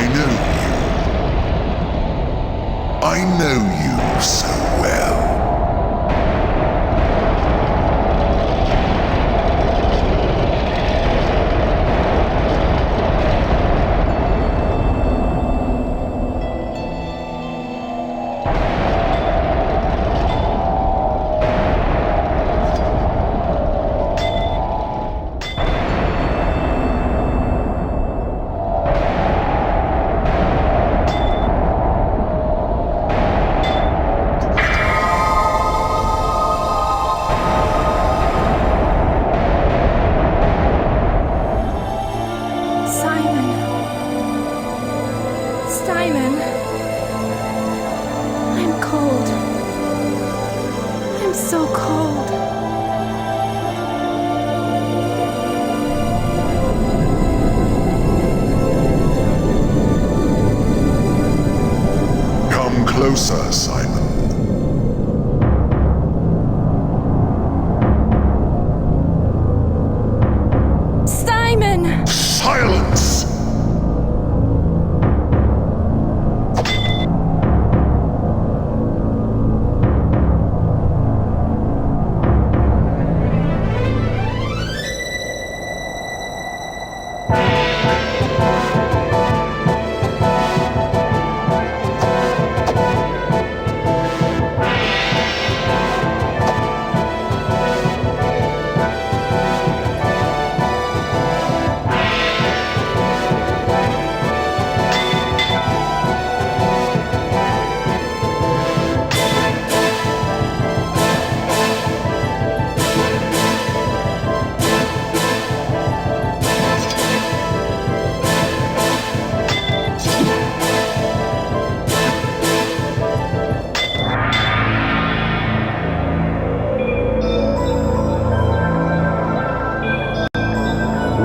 know you. I know you so well. Closer, Simon. Simon! Silence!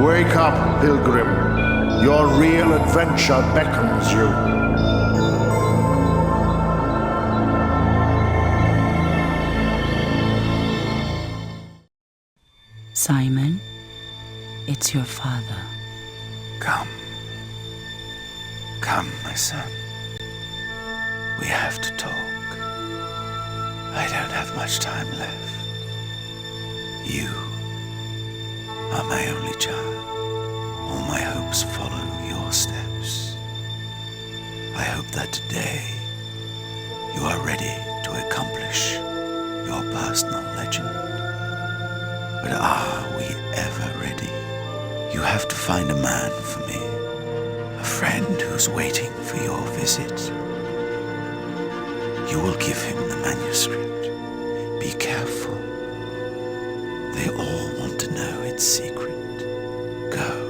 Wake up, Pilgrim. Your real adventure beckons you. Simon, it's your father. Come. Come, my son. We have to talk. I don't have much time left. You are my only child. All my hopes follow your steps. I hope that today you are ready to accomplish your personal legend. But are we ever ready? You have to find a man for me, a friend who's waiting for your visit. You will give him the manuscript. Be careful. They all want to know its secret. Go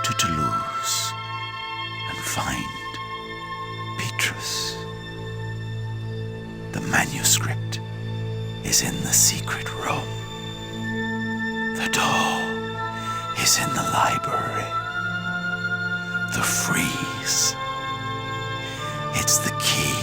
to Toulouse and find Petrus. The manuscript is in the secret room. The door is in the library. The frieze, it's the key.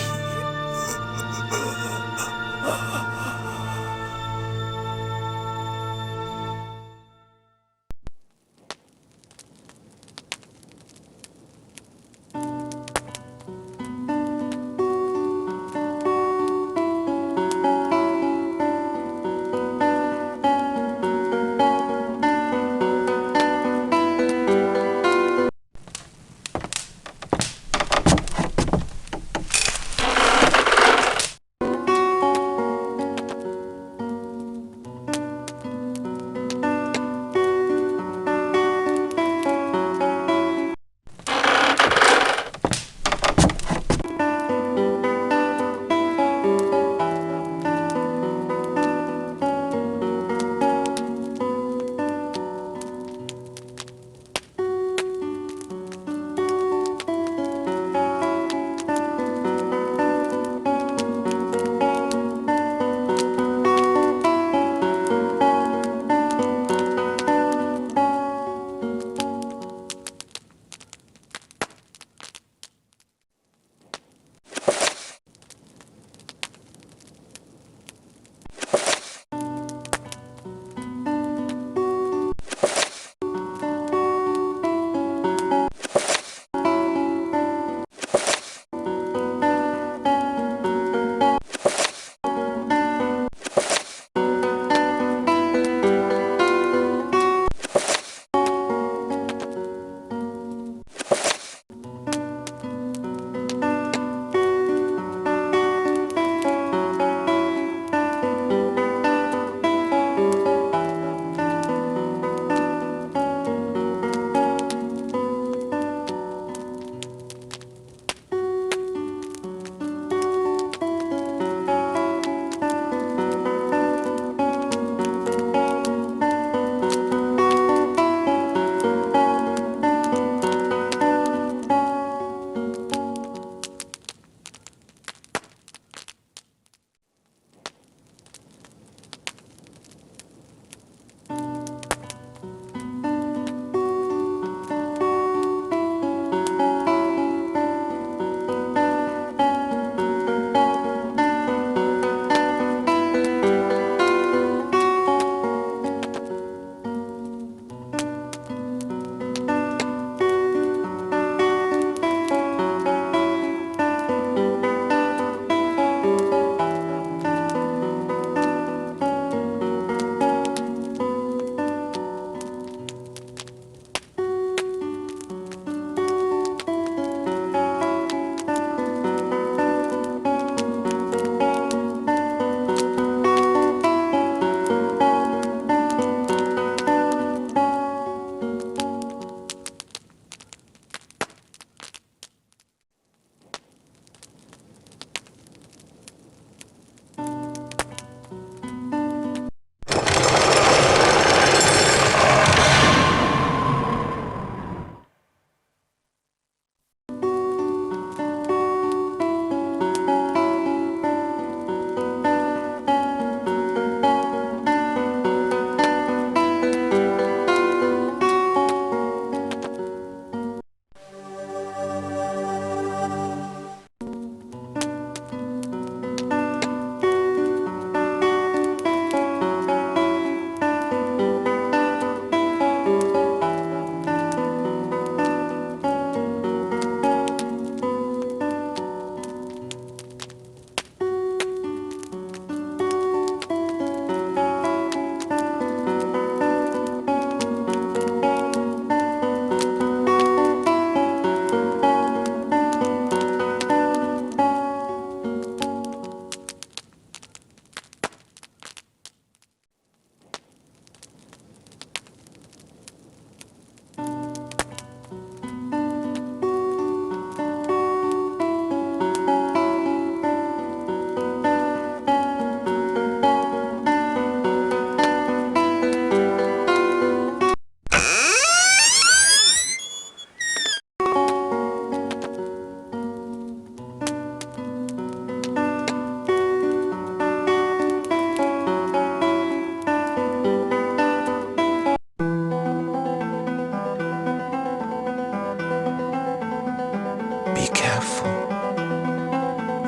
powerful.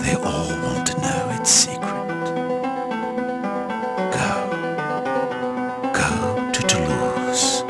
They all want to know its secret. Go to Toulouse.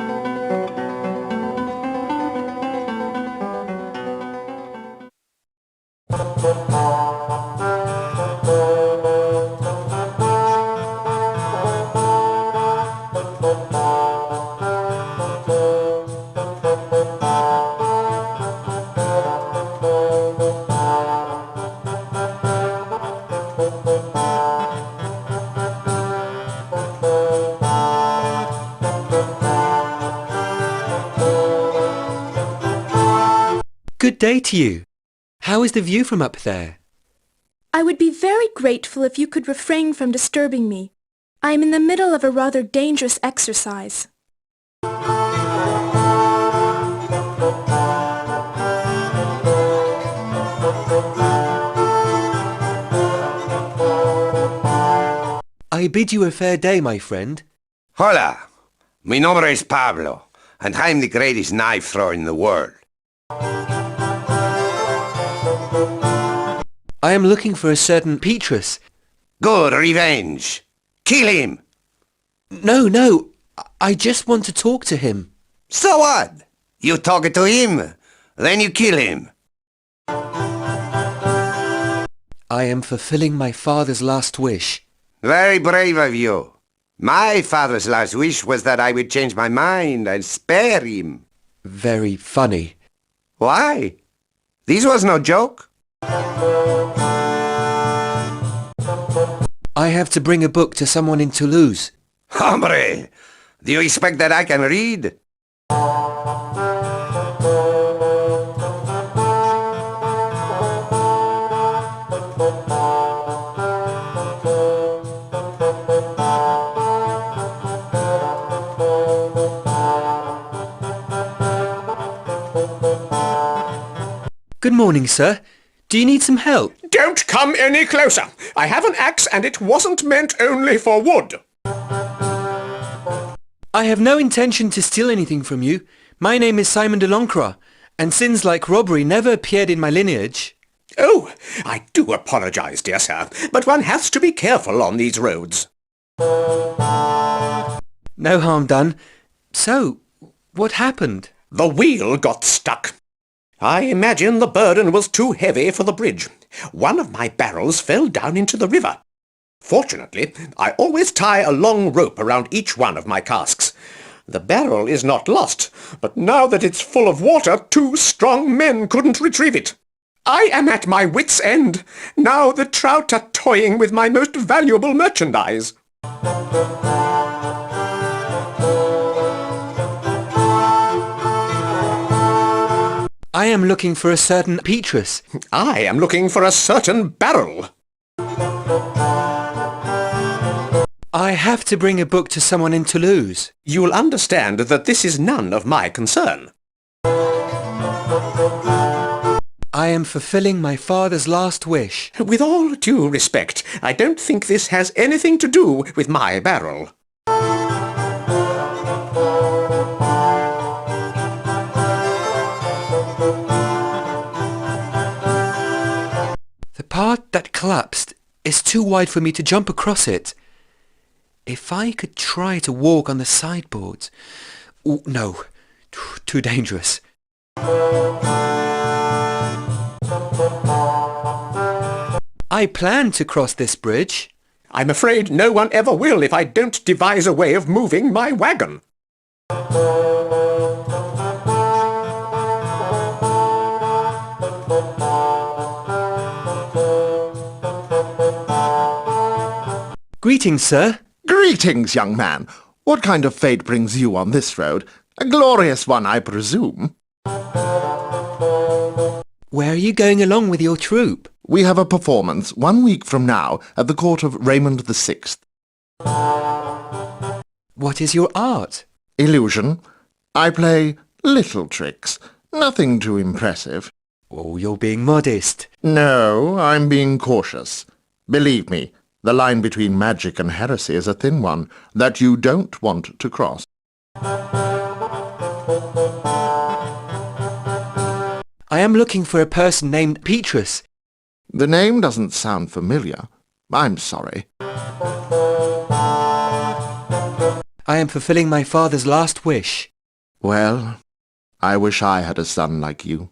Good day to you. How is the view from up there? I would be very grateful if you could refrain from disturbing me. I am in the middle of a rather dangerous exercise. I bid you a fair day, my friend. Hola, mi nombre es Pablo, and I'm the greatest knife thrower in the world. I am looking for a certain Petrus. Good, revenge. Kill him. No, I just want to talk to him. So what? You talk to him, then you kill him. I am fulfilling my father's last wish. Very brave of you. My father's last wish was that I would change my mind and spare him. Very funny. Why? This was no joke. I have to bring a book to someone in Toulouse. Hombre, do you expect that I can read? Good morning, sir. Do you need some help? Don't come any closer. I have an axe and it wasn't meant only for wood. I have no intention to steal anything from you. My name is Simon de Lancre, and sins like robbery never appeared in my lineage. Oh, I do apologize, dear sir, but one has to be careful on these roads. No harm done. So, what happened? The wheel got stuck. I imagine the burden was too heavy for the bridge. One of my barrels fell down into the river. Fortunately, I always tie a long rope around each one of my casks. The barrel is not lost, but now that it's full of water, 2 strong men couldn't retrieve it. I am at my wit's end. Now the trout are toying with my most valuable merchandise. I am looking for a certain Petrus. I am looking for a certain barrel. I have to bring a book to someone in Toulouse. You'll understand that this is none of my concern. I am fulfilling my father's last wish. With all due respect, I don't think this has anything to do with my barrel. The part that collapsed is too wide for me to jump across it. If I could try to walk on the sideboards... Ooh, no, too dangerous. I plan to cross this bridge. I'm afraid no one ever will if I don't devise a way of moving my wagon. Greetings, sir. Greetings, young man. What kind of fate brings you on this road? A glorious one, I presume. Where are you going along with your troop? We have a performance 1 week from now at the court of Raymond VI. What is your art? Illusion. I play little tricks. Nothing too impressive. Oh, you're being modest. No, I'm being cautious. Believe me, the line between magic and heresy is a thin one that you don't want to cross. I am looking for a person named Petrus. The name doesn't sound familiar. I'm sorry. I am fulfilling my father's last wish. Well, I wish I had a son like you.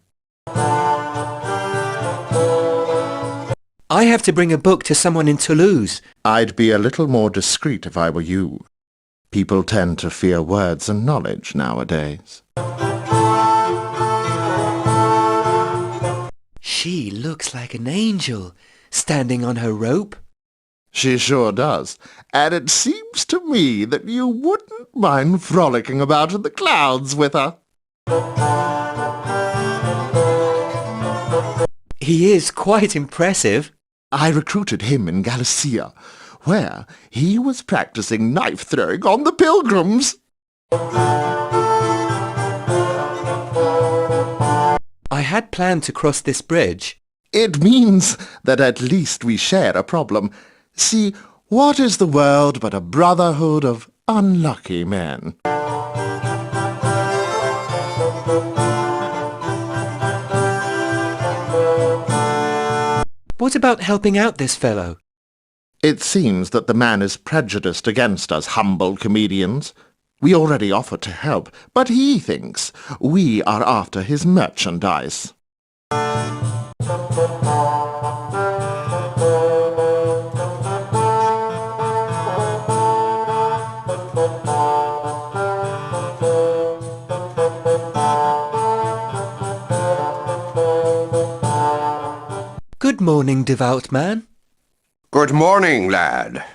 I have to bring a book to someone in Toulouse. I'd be a little more discreet if I were you. People tend to fear words and knowledge nowadays. She looks like an angel, standing on her rope. She sure does. And it seems to me that you wouldn't mind frolicking about in the clouds with her. He is quite impressive. I recruited him in Galicia, where he was practicing knife-throwing on the Pilgrims. I had planned to cross this bridge. It means that at least we share a problem. See, what is the world but a brotherhood of unlucky men? What about helping out this fellow? It seems that the man is prejudiced against us humble comedians. We already offered to help, but he thinks we are after his merchandise. Good morning, devout man. Good morning, lad.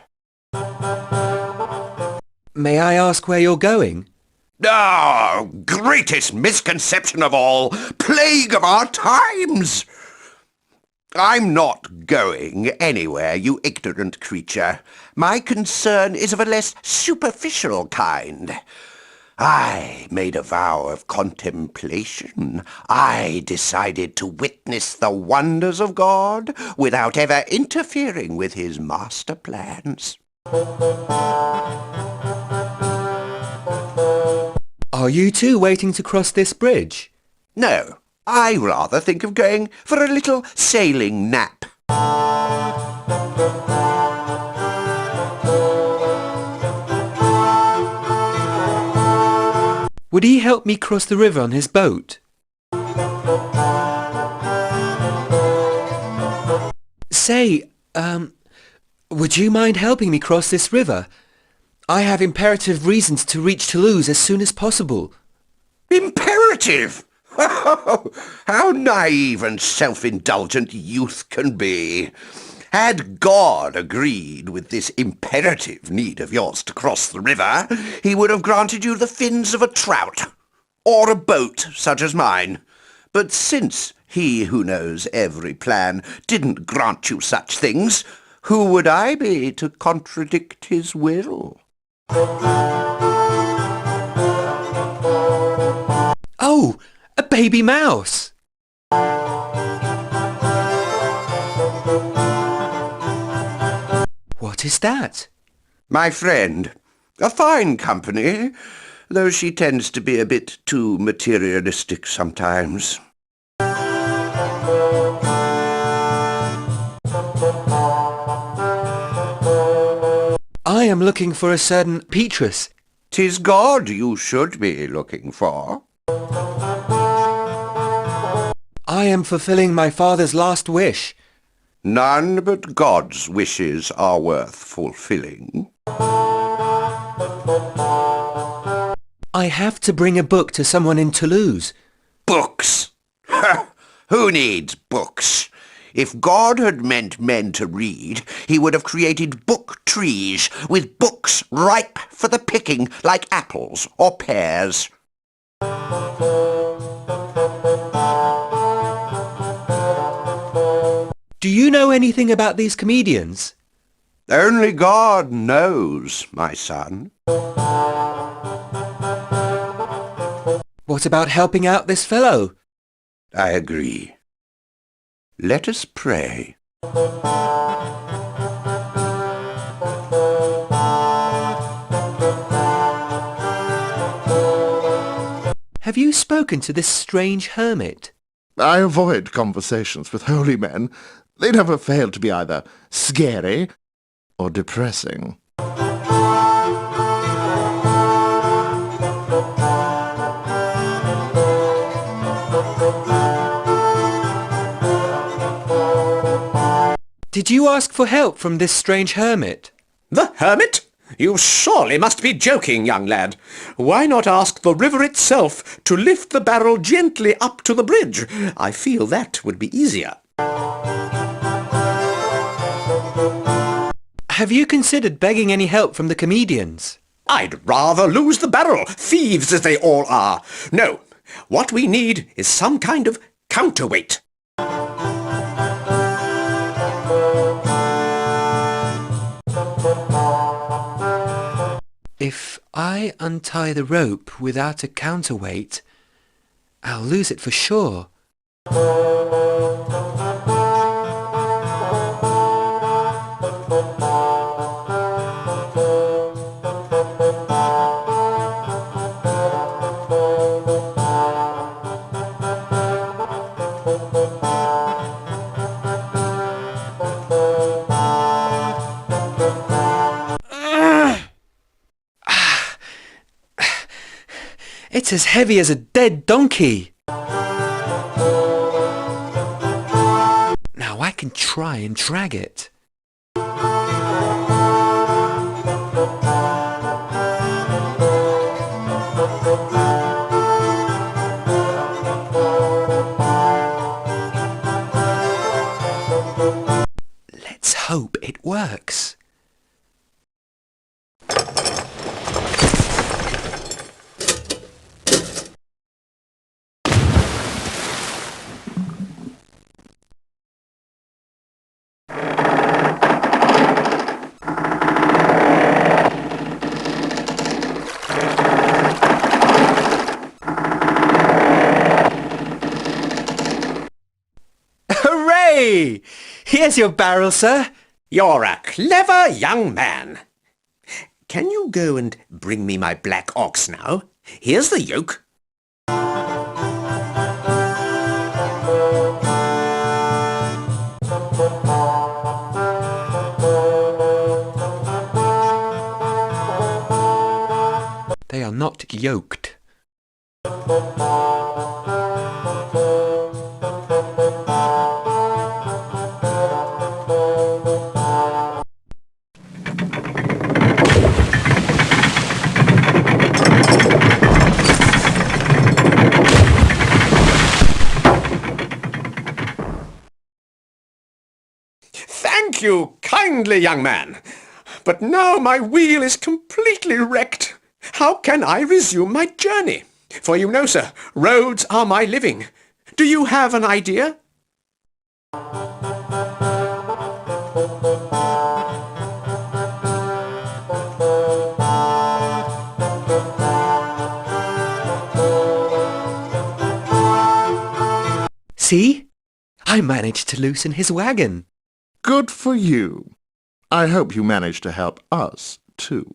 May I ask where you're going? Ah, greatest misconception of all, plague of our times! I'm not going anywhere, you ignorant creature. My concern is of a less superficial kind. I made a vow of contemplation. I decided to witness the wonders of God without ever interfering with his master plans. Are you two waiting to cross this bridge? No, I rather think of going for a little sailing nap. Would he help me cross the river on his boat? Say, would you mind helping me cross this river? I have imperative reasons to reach Toulouse as soon as possible. Imperative? How naive and self-indulgent youth can be. Had God agreed with this imperative need of yours to cross the river, he would have granted you the fins of a trout, or a boat such as mine. But since he who knows every plan didn't grant you such things, who would I be to contradict his will? Oh, a baby mouse! What is that? My friend. A fine company, though she tends to be a bit too materialistic sometimes. I am looking for a certain Petrus. 'Tis God you should be looking for. I am fulfilling my father's last wish. None but God's wishes are worth fulfilling. I have to bring a book to someone in Toulouse. Books! Who needs books? If God had meant men to read, he would have created book trees with books ripe for the picking like apples or pears. Do you know anything about these comedians? Only God knows, my son. What about helping out this fellow? I agree. Let us pray. Have you spoken to this strange hermit? I avoid conversations with holy men. They never fail to be either scary or depressing. Did you ask for help from this strange hermit? The hermit? You surely must be joking, young lad. Why not ask the river itself to lift the barrel gently up to the bridge? I feel that would be easier. Have you considered begging any help from the comedians? I'd rather lose the barrel, thieves as they all are. No, what we need is some kind of counterweight. If I untie the rope without a counterweight, I'll lose it for sure. It's as heavy as a dead donkey. Now I can try and drag it. Let's hope it works. Hooray! Here's your barrel, sir. You're a clever young man. Can you go and bring me my black ox now? Here's the yoke. They are not yoked. Thank you kindly, young man. But now my wheel is completely wrecked. How can I resume my journey? For you know, sir, roads are my living. Do you have an idea? See? I managed to loosen his wagon. Good for you. I hope you manage to help us, too.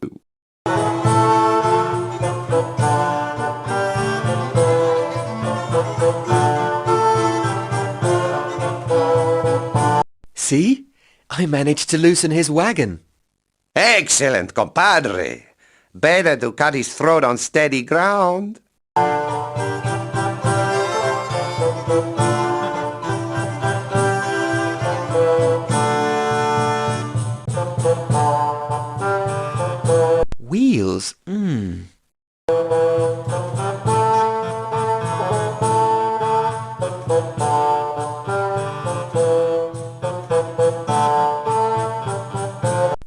See? I managed to loosen his wagon. Excellent, compadre. Better to cut his throat on steady ground. Wheels?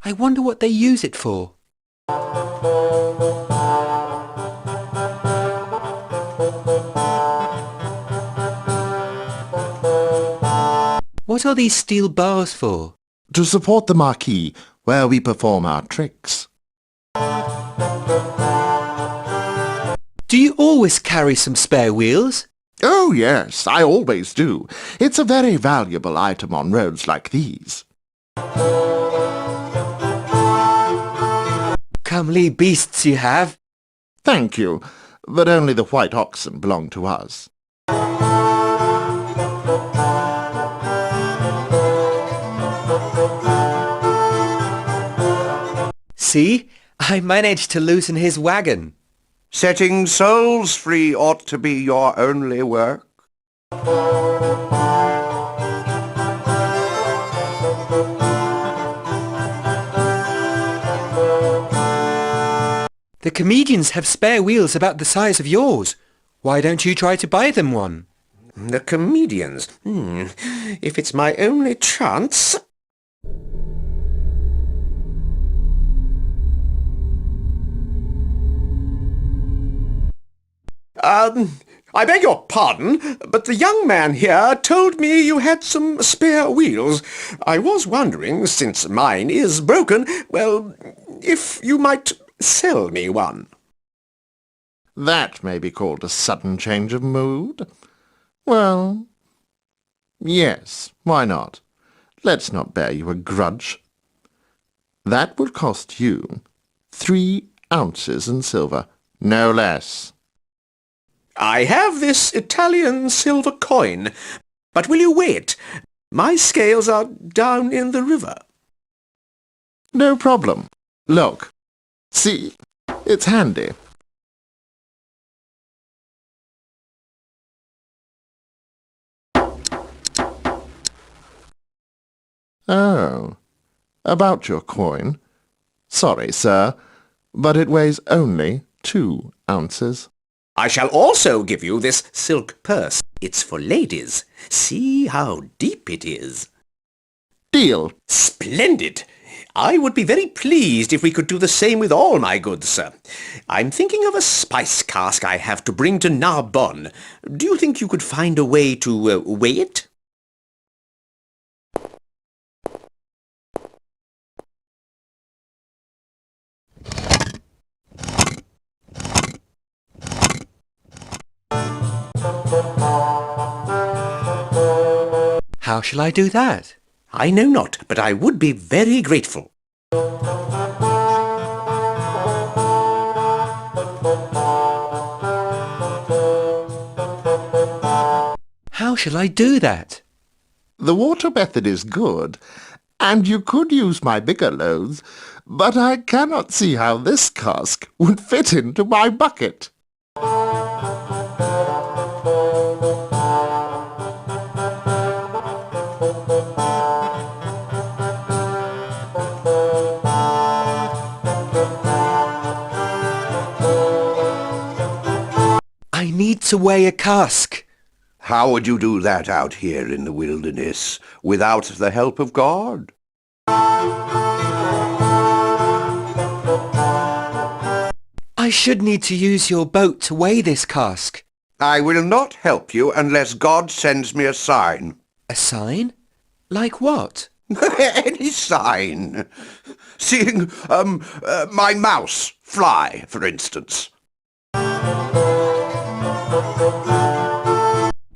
I wonder what they use it for. What are these steel bars for? To support the marquee where we perform our tricks. Do you always carry some spare wheels? Oh, yes, I always do. It's a very valuable item on roads like these. Comely beasts you have. Thank you, but only the white oxen belong to us. See? I managed to loosen his wagon. Setting souls free ought to be your only work. The comedians have spare wheels about the size of yours. Why don't you try to buy them one? The comedians. If it's my only chance... I beg your pardon, but the young man here told me you had some spare wheels. I was wondering, since mine is broken, well, if you might sell me one. That may be called a sudden change of mood. Well, yes, why not? Let's not bear you a grudge. That would cost you 3 ounces in silver, no less. I have this Italian silver coin, but will you weigh it? My scales are down in the river. No problem. Look. See? It's handy. Oh. About your coin. Sorry, sir, but it weighs only 2 ounces. I shall also give you this silk purse. It's for ladies. See how deep it is. Deal. Splendid! I would be very pleased if we could do the same with all my goods, sir. I'm thinking of a spice cask I have to bring to Narbonne. Do you think you could find a way to weigh it? How shall I do that? I know not, but I would be very grateful. How shall I do that? The water method is good, and you could use my bigger loaves, but I cannot see how this cask would fit into my bucket. I need to weigh a cask. How would you do that out here in the wilderness without the help of God? I should need to use your boat to weigh this cask. I will not help you unless God sends me a sign. A sign? Like what? Any sign. Seeing, my mouse fly, for instance.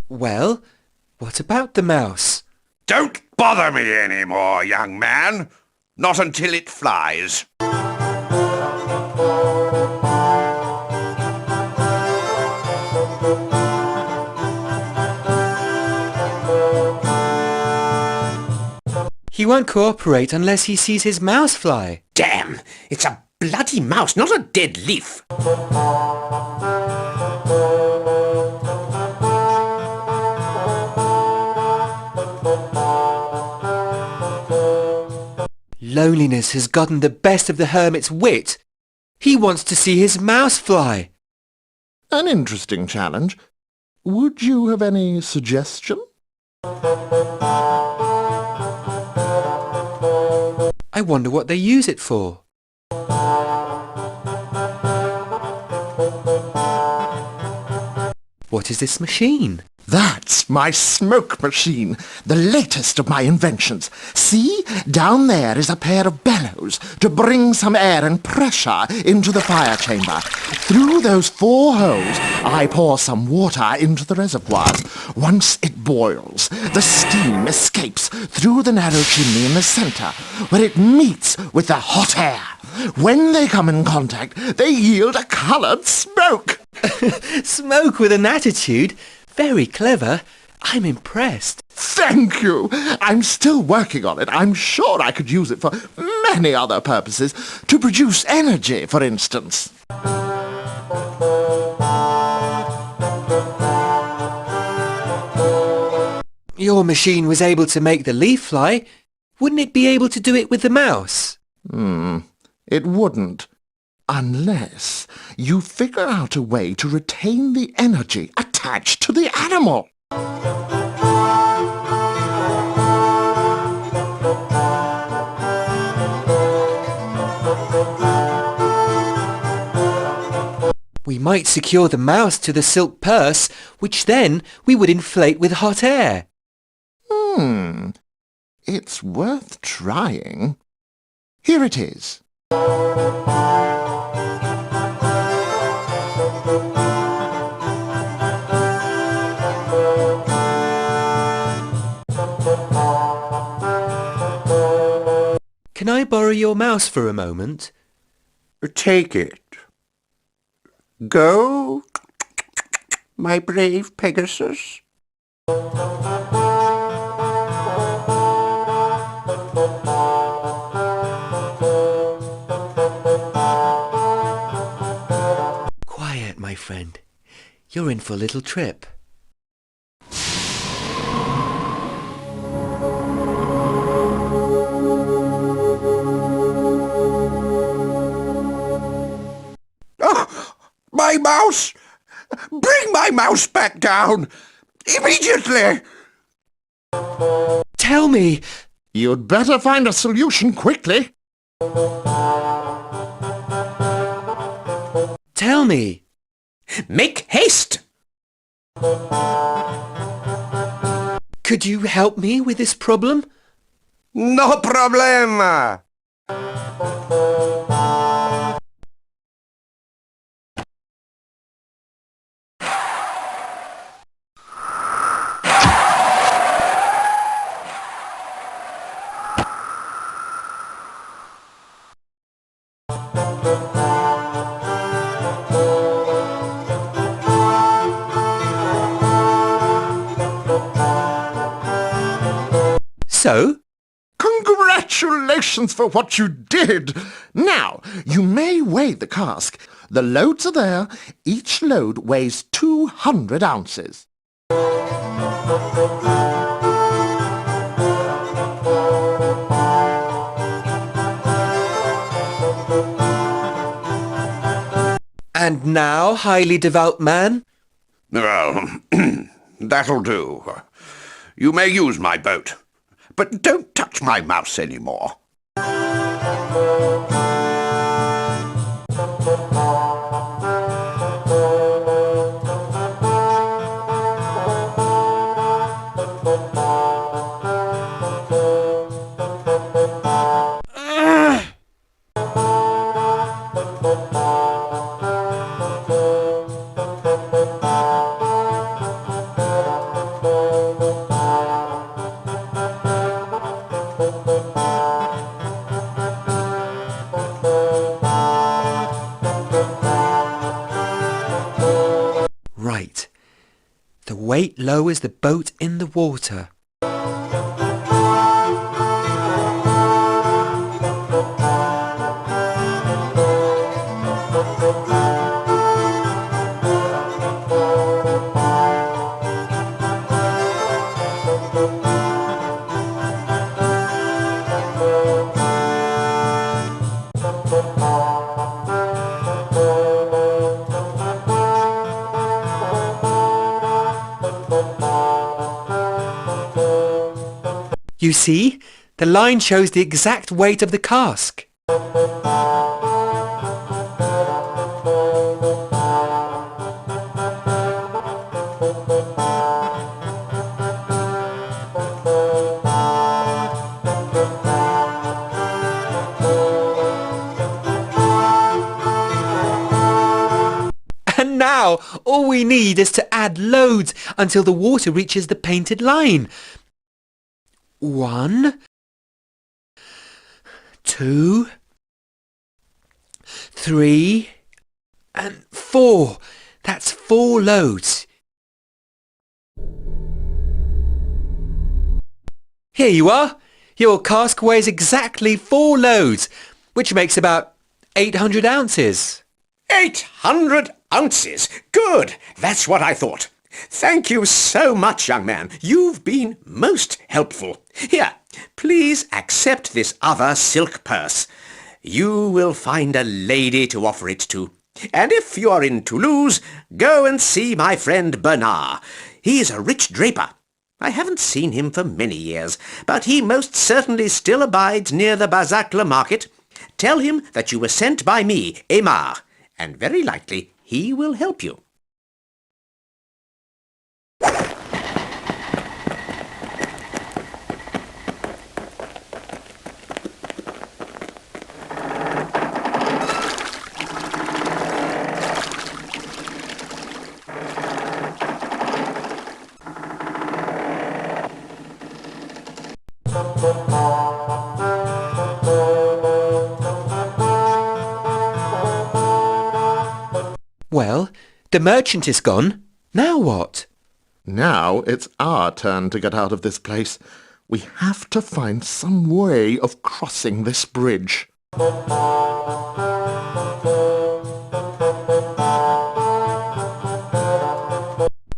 Well, what about the mouse? Don't bother me anymore, young man. Not until it flies. He won't cooperate unless he sees his mouse fly. Damn! It's a bloody mouse, not a dead leaf. Loneliness has gotten the best of the hermit's wit. He wants to see his mouse fly. An interesting challenge. Would you have any suggestion? I wonder what they use it for. What is this machine? That's my smoke machine, the latest of my inventions. See, down there is a pair of bellows to bring some air and pressure into the fire chamber. Through those 4 holes, I pour some water into the reservoirs. Once it boils, the steam escapes through the narrow chimney in the center, where it meets with the hot air. When they come in contact, they yield a coloured smoke. Smoke with an attitude? Very clever. I'm impressed. Thank you. I'm still working on it. I'm sure I could use it for many other purposes. To produce energy, for instance. Your machine was able to make the leaf fly. Wouldn't it be able to do it with the mouse? It wouldn't. Unless you figure out a way to retain the energy attached to the animal. We might secure the mouse to the silk purse, which then we would inflate with hot air. It's worth trying. Here it is. Can I borrow your mouse for a moment? Take it. Go, my brave Pegasus. Quiet, my friend. You're in for a little trip. My mouse! Bring my mouse back down! Immediately! Tell me! You'd better find a solution quickly. Tell me! Make haste! Could you help me with this problem? No problema! So? Congratulations for what you did! Now, you may weigh the cask. The loads are there. Each load weighs 200 ounces. And now, highly devout man? Well, that'll do. You may use my boat, but don't touch my mouse anymore. Right. The weight lowers the boat in the water. You see, the line shows the exact weight of the cask. And now, all we need is to add loads until the water reaches the painted line. 1, 2, 3, and 4. That's 4 loads. Here you are. Your cask weighs exactly 4 loads, which makes about 800 ounces. 800 ounces! Good! That's what I thought. Thank you so much, young man. You've been most helpful. Here, please accept this other silk purse. You will find a lady to offer it to. And if you are in Toulouse, go and see my friend Bernard. He's a rich draper. I haven't seen him for many years, but he most certainly still abides near the Bazacle market. Tell him that you were sent by me, Aymar, and very likely he will help you. Well, the merchant is gone. Now what? Now it's our turn to get out of this place. We have to find some way of crossing this bridge.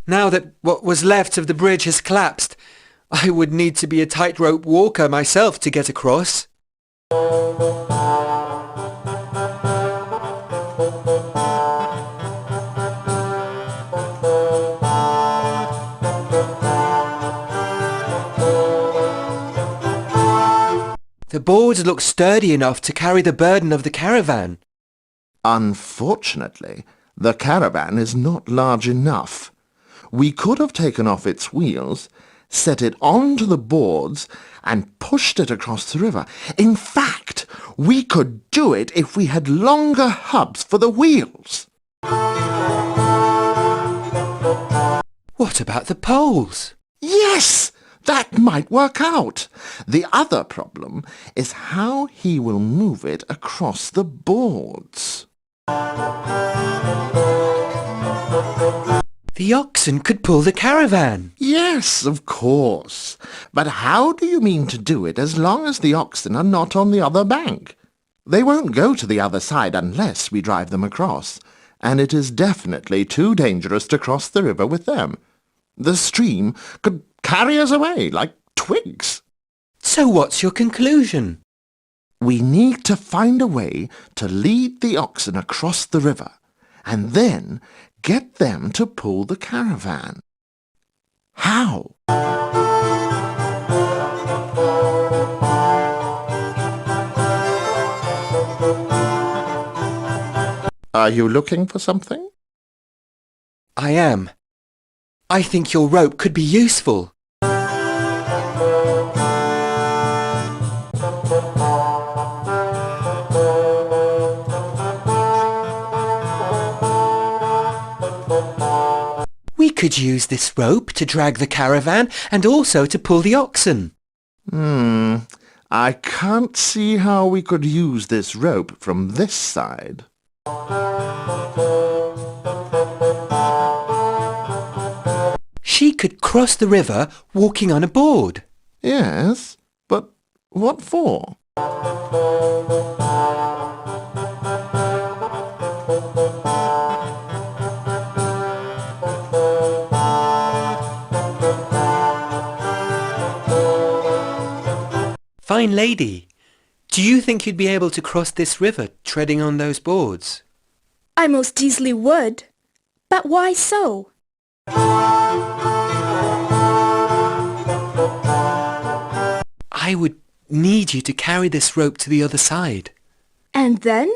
Now that what was left of the bridge has collapsed, I would need to be a tightrope walker myself to get across. The boards look sturdy enough to carry the burden of the caravan. Unfortunately, the caravan is not large enough. We could have taken off its wheels, set it onto the boards, and pushed it across the river. In fact, we could do it if we had longer hubs for the wheels. What about the poles? Yes! That might work out. The other problem is how he will move it across the boards. The oxen could pull the caravan. Yes, of course. But how do you mean to do it as long as the oxen are not on the other bank? They won't go to the other side unless we drive them across, and it is definitely too dangerous to cross the river with them. The stream could carry us away like twigs. So what's your conclusion? We need to find a way to lead the oxen across the river, and then get them to pull the caravan. How? Are you looking for something? I am. I think your rope could be useful. We could use this rope to drag the caravan and also to pull the oxen. I can't see how we could use this rope from this side. She could cross the river walking on a board. Yes, but what for? Fine lady, do you think you'd be able to cross this river treading on those boards? I most easily would. But why so? I would need you to carry this rope to the other side. And then?